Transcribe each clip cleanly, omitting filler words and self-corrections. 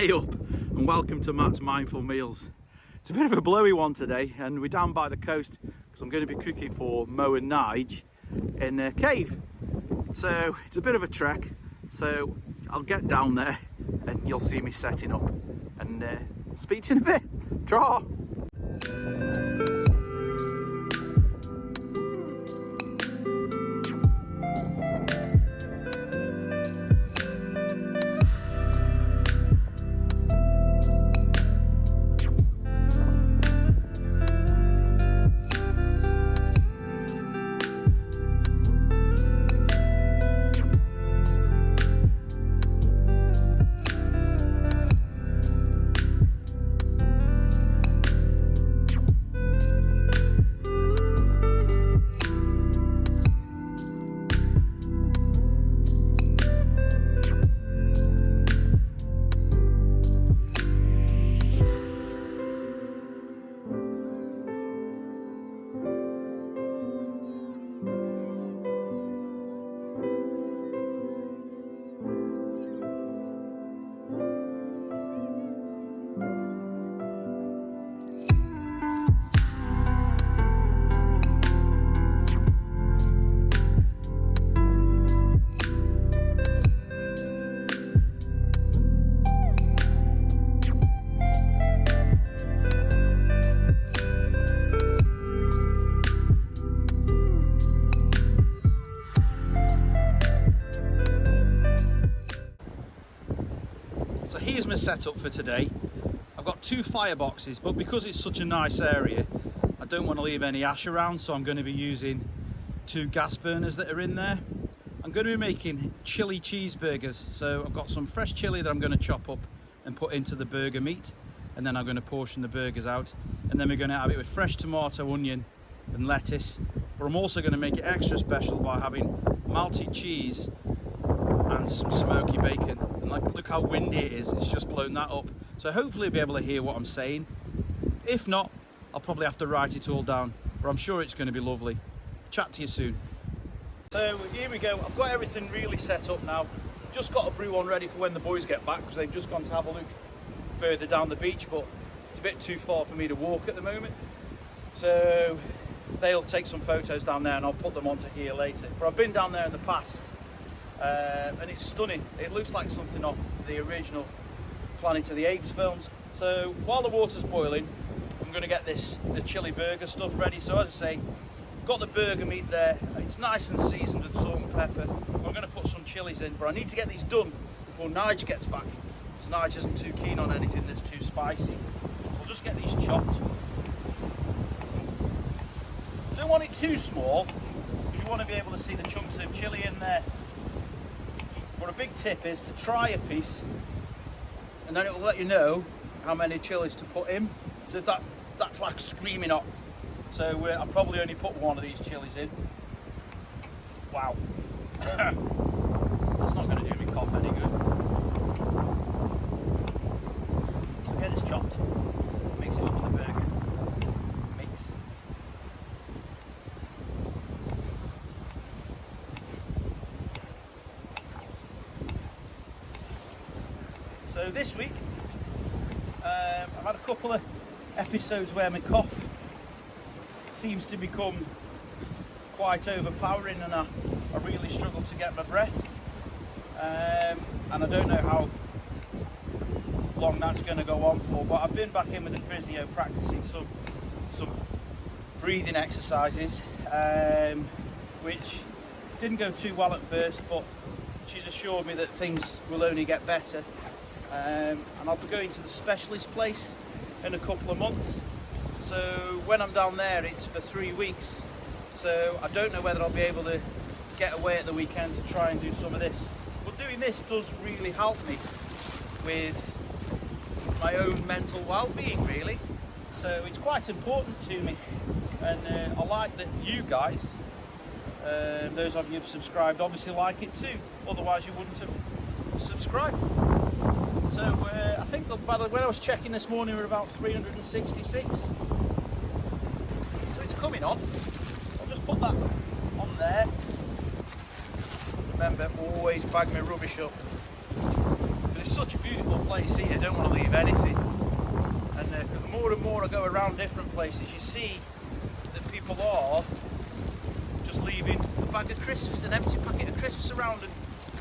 Hey up and welcome to Matt's Mindful Meals. It's a bit of a blowy one today and we're down by the coast because I'm going to be cooking for Mo and Nige in their cave. So it's a bit of a trek, so I'll get down there and you'll see me setting up and speak to you in a bit. Draw! So here's my setup for today. I've got 2 fireboxes, but because it's such a nice area, I don't want to leave any ash around, so I'm going to be using 2 gas burners that are in there. I'm going to be making chili cheeseburgers, so I've got some fresh chili that I'm going to chop up and put into the burger meat, and then I'm going to portion the burgers out, and then we're going to have it with fresh tomato, onion and lettuce. But I'm also going to make it extra special by having melted cheese and some smoky bacon. And look how windy it is, it's just blown that up. So hopefully you'll be able to hear what I'm saying. If not, I'll probably have to write it all down, but I'm sure it's going to be lovely. Chat to you soon. So here we go, I've got everything really set up now. Just got a brew on ready for when the boys get back, because they've just gone to have a look further down the beach, but it's a bit too far for me to walk at the moment. So they'll take some photos down there and I'll put them onto here later. But I've been down there in the past and it's stunning. It looks like something off the original Planet of the Apes films. So while the water's boiling, I'm going to get the chili burger stuff ready. So as I say, got the burger meat there. It's nice and seasoned with salt and pepper. I'm going to put some chilies in, but I need to get these done before Nige gets back, because Nige isn't too keen on anything that's too spicy. So I'll just get these chopped. Don't want it too small, because you want to be able to see the chunks of chili in there. But a big tip is to try a piece, and then it will let you know how many chilies to put in. So that's like screaming hot. So I'll probably only put 1 of these chilies in. Wow. That's not going to do me cough any good. So get this chopped, mix it up with the burger. Mix. So this week, I've had a couple of episodes where my cough seems to become quite overpowering, and I really struggle to get my breath, and I don't know how long that's going to go on for, but I've been back in with the physio practicing some breathing exercises, which didn't go too well at first, but she's assured me that things will only get better, and I'll be going to the specialist place in a couple of months. So when I'm down there, it's for 3 weeks. So I don't know whether I'll be able to get away at the weekend to try and do some of this. But doing this does really help me with my own mental well-being, really. So it's quite important to me. And I like that you guys, those of you who've subscribed, obviously like it too. Otherwise you wouldn't have subscribed. So I think when I was checking this morning, we're about 366. So it's coming on. I'll just put that on there. Remember, always bag my rubbish up. But it's such a beautiful place here, I don't want to leave anything. And because more and more I go around different places, you see that people are just leaving a bag of crisps, an empty packet of crisps around, and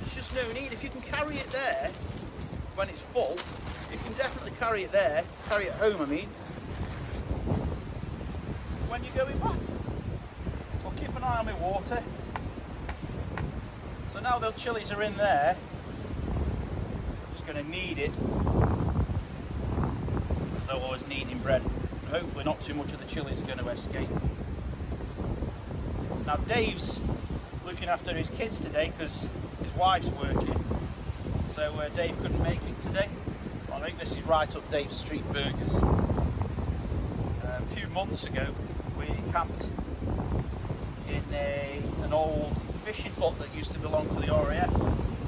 there's just no need. If you can carry it there when it's full, you can definitely carry it there, carry it home I mean, when you're going back. I'll keep an eye on my water. So now the chilies are in there, I'm just going to knead it, as though I was kneading bread. And hopefully not too much of the chilies are going to escape. Now Dave's looking after his kids today because his wife's working, so Dave couldn't make it today. I think this is right up Dave's Street Burgers. A few months ago we camped in an old fishing hut that used to belong to the RAF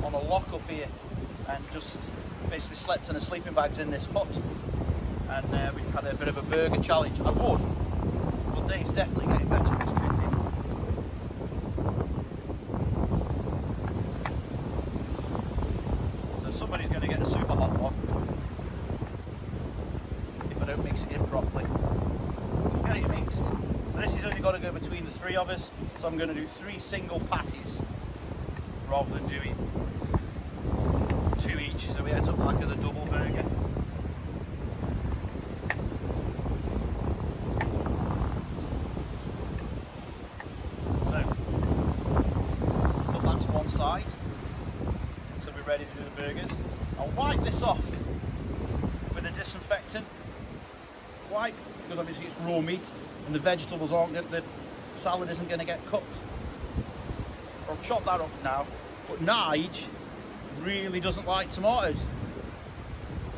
on a lock up here, and just basically slept in the sleeping bags in this hut, and we had a bit of a burger challenge. I won, but Dave's definitely getting better at his cooking. Somebody's going to get a super hot one if I don't mix it in properly. Get it mixed. But this has only got to go between the three of us, so I'm going to do 3 single patties rather than doing 2 each, so we end up like a double burger. So put that to one side until we're ready to do the burgers. I'll wipe this off with a disinfectant wipe, because obviously it's raw meat and the vegetables aren't going, the salad isn't going to get cooked. I'll chop that up now. But Nige really doesn't like tomatoes,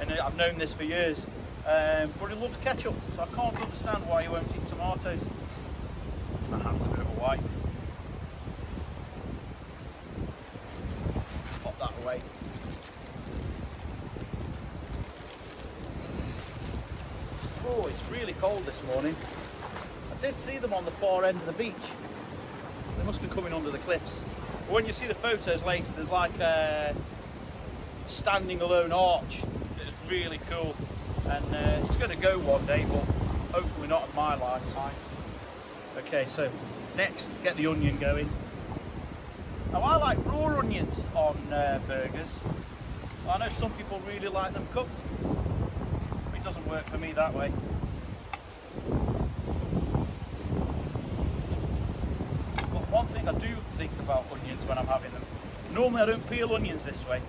and I've known this for years, but he loves ketchup, so I can't understand why he won't eat tomatoes. My hand's a bit of a wipe. Pop that away. Oh, it's really cold this morning. I did see them on the far end of the beach. They must be coming under the cliffs. But when you see the photos later, there's like a standing alone arch that is really cool. And it's going to go one day, but hopefully not in my lifetime. Okay, so next, get the onion going. Now I like raw onions on burgers. I know some people really like them cooked. It doesn't work for me that way. But one thing I do think about onions when I'm having them, normally I don't peel onions this way.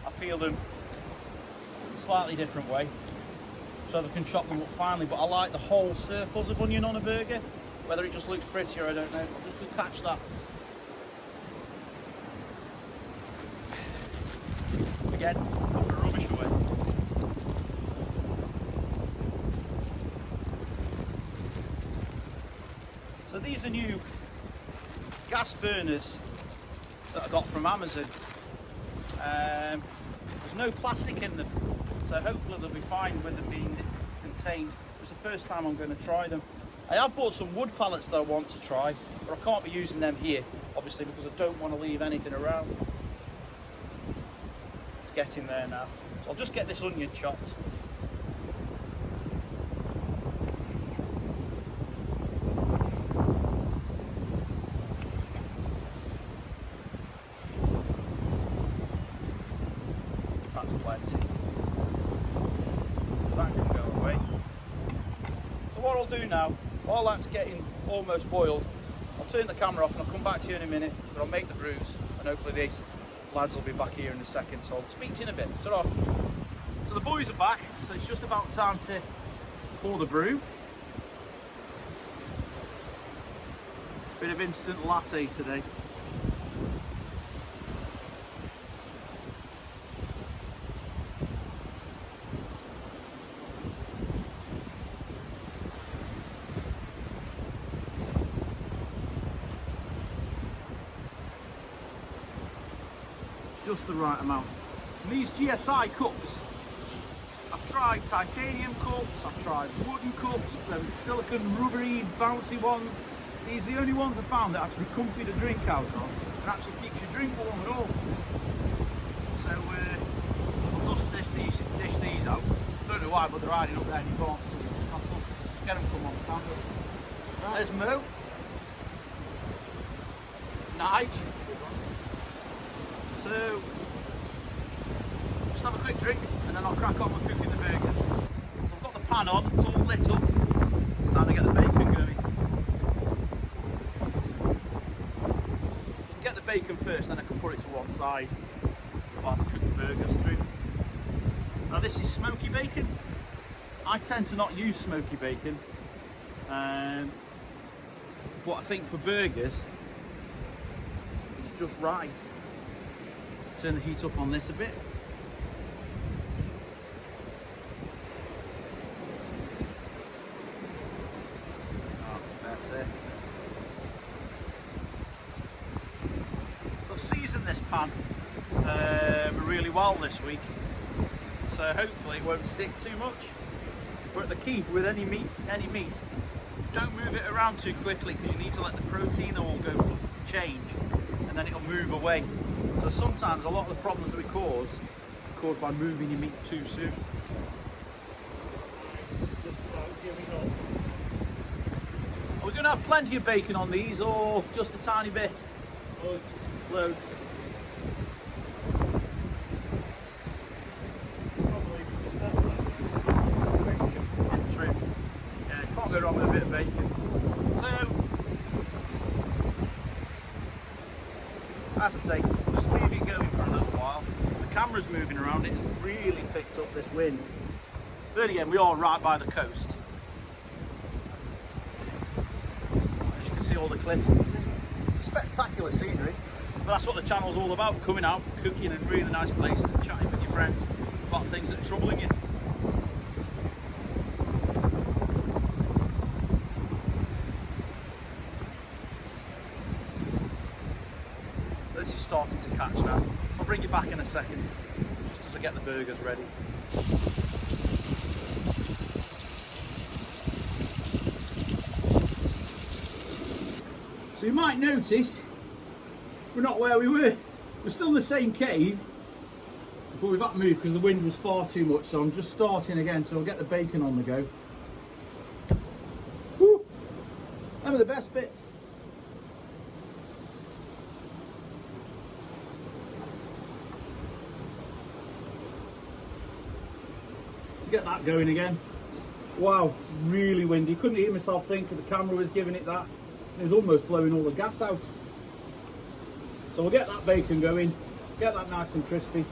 I peel them a slightly different way, so that I can chop them up finely, but I like the whole circles of onion on a burger. Whether it just looks prettier, I don't know. I'll just go catch that. Again, put the rubbish away. So these are new gas burners that I got from Amazon. There's no plastic in them, so hopefully they'll be fine with them being contained. It's the first time I'm going to try them. I have bought some wood pallets that I want to try, but I can't be using them here, obviously, because I don't want to leave anything around. It's getting there now. So I'll just get this onion chopped. That's plenty. So that can go away. So what I'll do now, while that's getting almost boiled, I'll turn the camera off and I'll come back to you in a minute, but I'll make the brews, and hopefully these lads will be back here in a second, so I'll speak to you in a bit. Ta-ra. So the boys are back, so it's just about time to pour the brew. Bit of instant latte today. Just the right amount. And these GSI cups, I've tried titanium cups, I've tried wooden cups, those silicone rubbery bouncy ones. These are the only ones I've found that are actually comfy to drink out of and actually keeps your drink warm at all. So I'll dish these out. Don't know why, but they're hiding up there and you can't see them. Get them come on the camera. Right. There's Mo. Nige. So, just have a quick drink and then I'll crack on with cooking the burgers. So I've got the pan on, it's all lit up. It's time to get the bacon going. Get the bacon first, then I can put it to one side while I cook the burgers through. Now this is smoky bacon. I tend to not use smoky bacon, but I think for burgers it's just right. Turn the heat up on this a bit. That's it. So I've seasoned this pan really well this week, so hopefully it won't stick too much. But the key with any meat, don't move it around too quickly because you need to let the protein oil go change and then it'll move away. So sometimes a lot of the problems we cause are caused by moving your meat too soon. Are we going to have plenty of bacon on these or just a tiny bit? Loads. Go wrong with a bit of bacon. So, as I say, just leave it going for a little while. The camera's moving around, it has really picked up this wind. Then again, we are right by the coast. As you can see all the cliffs. Spectacular scenery. But that's what the channel's all about, coming out, cooking in really nice places and chatting with your friends about things that are troubling you. This is starting to catch now. I'll bring you back in a second, just as I get the burgers ready. So you might notice we're not where we were. We're still in the same cave, but we've had to move because the wind was far too much. So I'm just starting again, so I'll get the bacon on the go. Woo! Them are the best bits. To get that going again. Wow, it's really windy. Couldn't hear myself think the camera was giving it that. It was almost blowing all the gas out. So we'll get that bacon going, get that nice and crispy,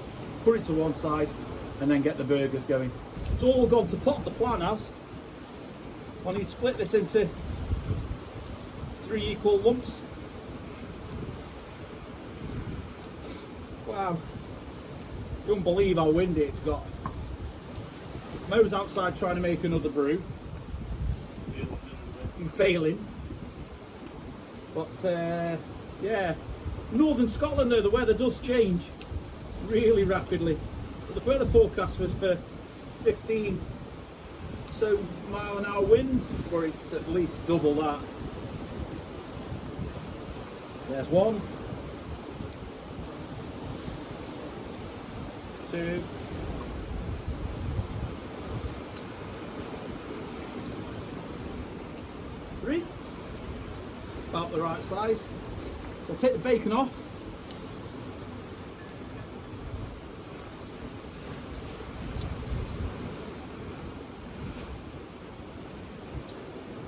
put it to one side, and then get the burgers going. It's all gone to pot, the plan has. I need to split this into 3 equal lumps. Wow, you don't believe how windy it's got. Mo's outside trying to make another brew. I'm failing. But yeah, northern Scotland though, the weather does change really rapidly. But the weather forecast was for 15 so mile-an-hour winds, or it's at least double that. There's 1, 2, 3, about the right size. So I'll take the bacon off.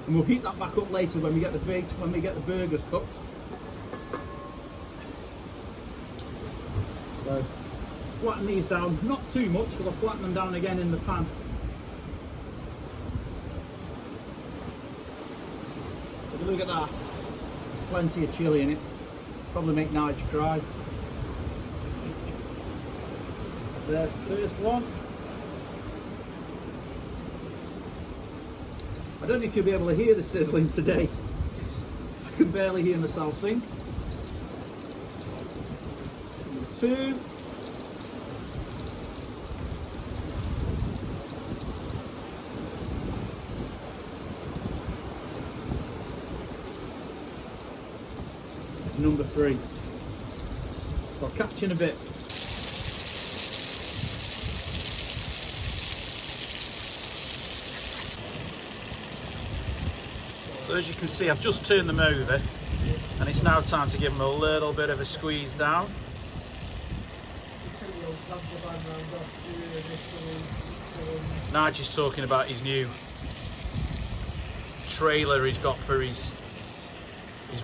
And we'll heat that back up later when we get the burgers cooked. So flatten these down, not too much because I'll flatten them down again in the pan. So look at that. There's plenty of chilli in it. Probably make Nige cry. So there's the first one. I don't know if you'll be able to hear the sizzling today. I can barely hear myself think. Number 2. Number 3. So I'll catch you in a bit. So as you can see, I've just turned them over and it's now time to give them a little bit of a squeeze down. Nigel's talking about his new trailer he's got for his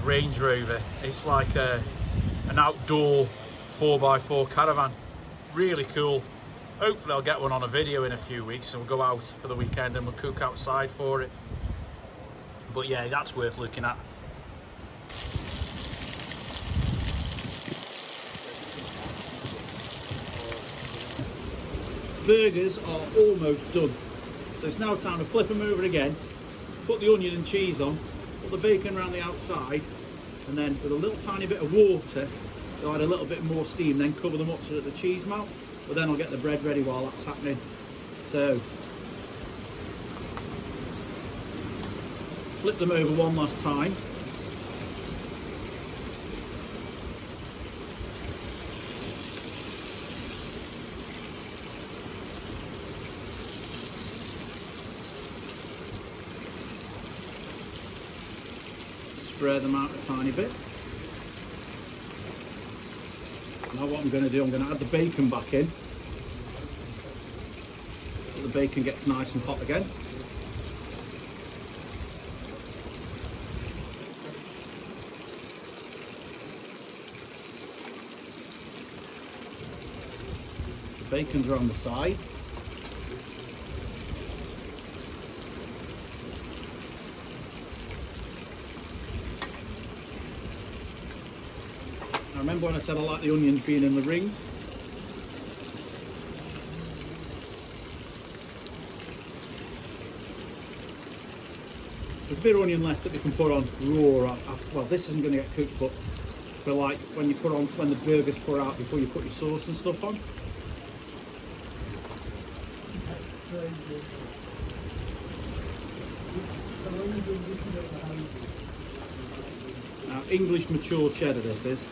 Range Rover. It's like an outdoor 4x4 caravan. Really cool. Hopefully I'll get one on a video in a few weeks and we'll go out for the weekend and we'll cook outside for it. But yeah, that's worth looking at. Burgers are almost done. So it's now time to flip them over again, put the onion and cheese on, put the bacon around the outside, and then with a little tiny bit of water to add a little bit more steam, then cover them up so that the cheese melts. But then I'll get the bread ready while that's happening. So flip them over one last time. Spread them out a tiny bit. Now what I'm going to do, I'm going to add the bacon back in so the bacon gets nice and hot again. The bacon's are on the sides. Remember when I said I like the onions being in the rings? There's a bit of onion left that we can put on raw. Well, this isn't going to get cooked, but for like when you put on, when the burgers pour out before you put your sauce and stuff on. Now, English mature cheddar this is.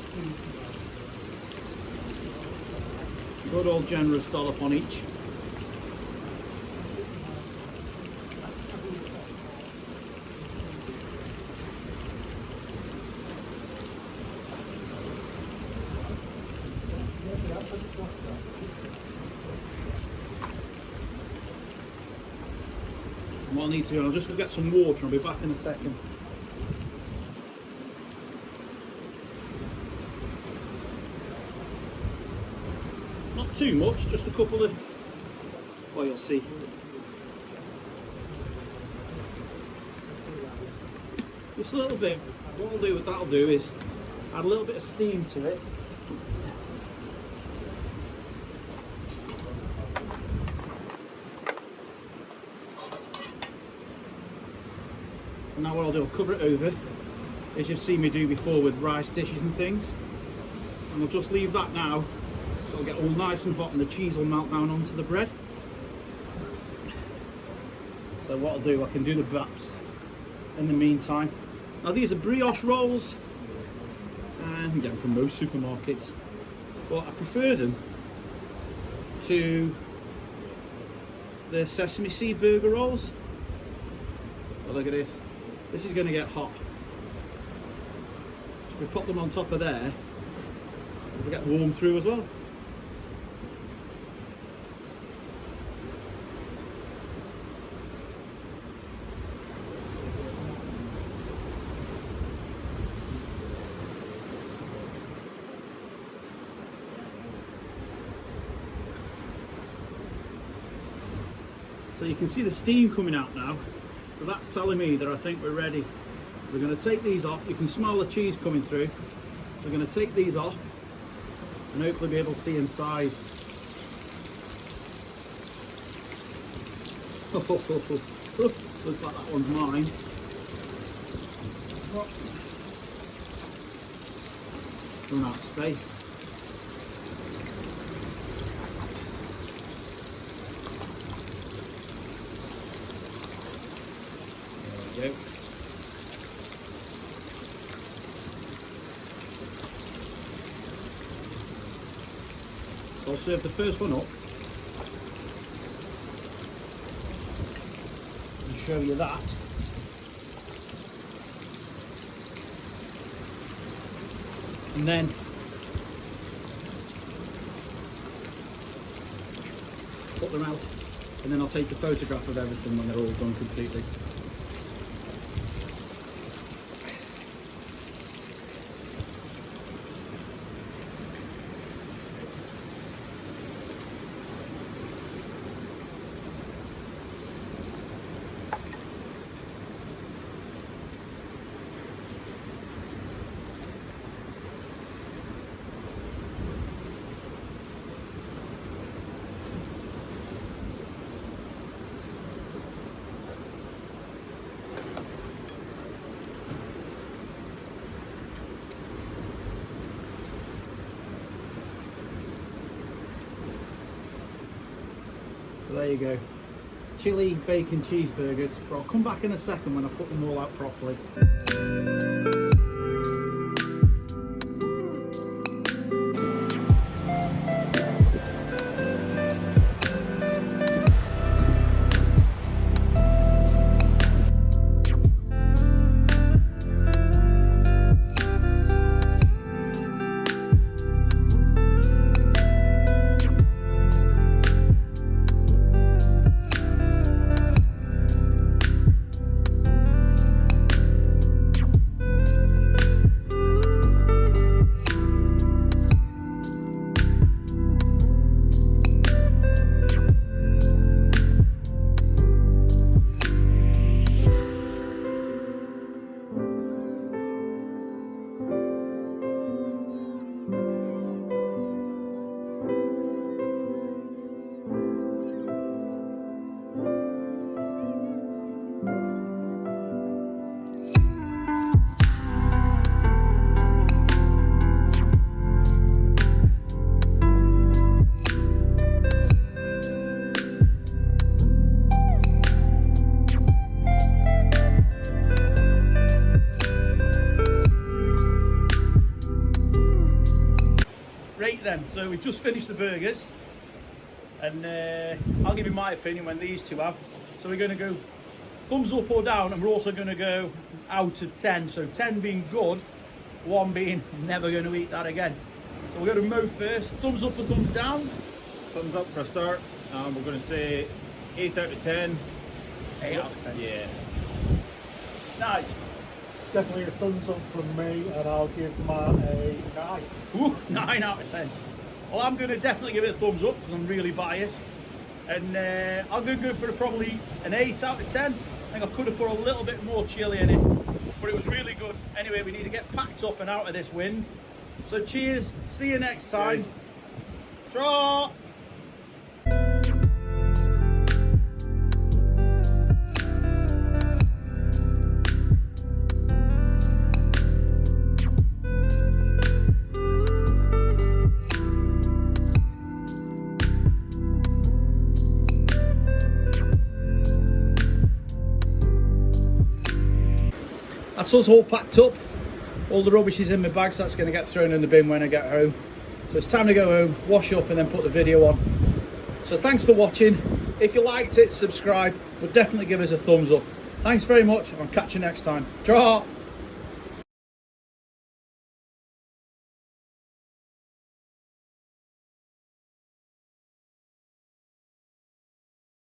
Good old generous dollop on each. And what I need to do, I'm just going to get some water, I'll be back in a second. Not too much, just a couple of, well, you'll see. Just a little bit. What I'll do, what that'll do is add a little bit of steam to it. So now what I'll do, I'll cover it over, as you've seen me do before with rice dishes and things. And we'll just leave that now. So it'll get all nice and hot and the cheese will melt down onto the bread. So what I'll do, I can do the wraps in the meantime. Now these are brioche rolls, and you get them from most supermarkets, but I prefer them to the sesame seed burger rolls. But look at this. This is going to get hot. If we put them on top of there, it'll get warm through as well. So you can see the steam coming out now, so that's telling me that I think we're ready. We're going to take these off. You can smell the cheese coming through. So we're going to take these off and hopefully be able to see inside. Looks like that one's mine. Run out of space. There we go. So I'll serve the first one up and show you that. and then put them out, and then I'll take a photograph of everything when they're all done completely. So there you go, chili bacon cheeseburgers, but I'll come back in a second when I put them all out properly. Right then, so we've just finished the burgers, and I'll give you my opinion when these two have. So we're going to go thumbs up or down, and we're also going to go out of 10. So 10 being good, 1 being never going to eat that again. So we're going to Mo first. Thumbs up or thumbs down? Thumbs up for a start. We're going to say 8 out of 10. 8 out of 10. Yeah. Nice. Definitely a thumbs up from me, and I'll give mine a 9. Ooh, 9 out of 10. Well, I'm going to definitely give it a thumbs up because I'm really biased. And I'm going to go for probably an 8 out of 10. I think I could have put a little bit more chili in it, but it was really good. Anyway, we need to get packed up and out of this wind. So cheers, see you next time. Cheers. Trot! That's us all packed up. All the rubbish is in my bag, so that's going to get thrown in the bin when I get home. So it's time to go home, wash up, and then put the video on. So thanks for watching. If you liked it, subscribe, but definitely give us a thumbs up. Thanks very much. I'll catch you next time. Ciao!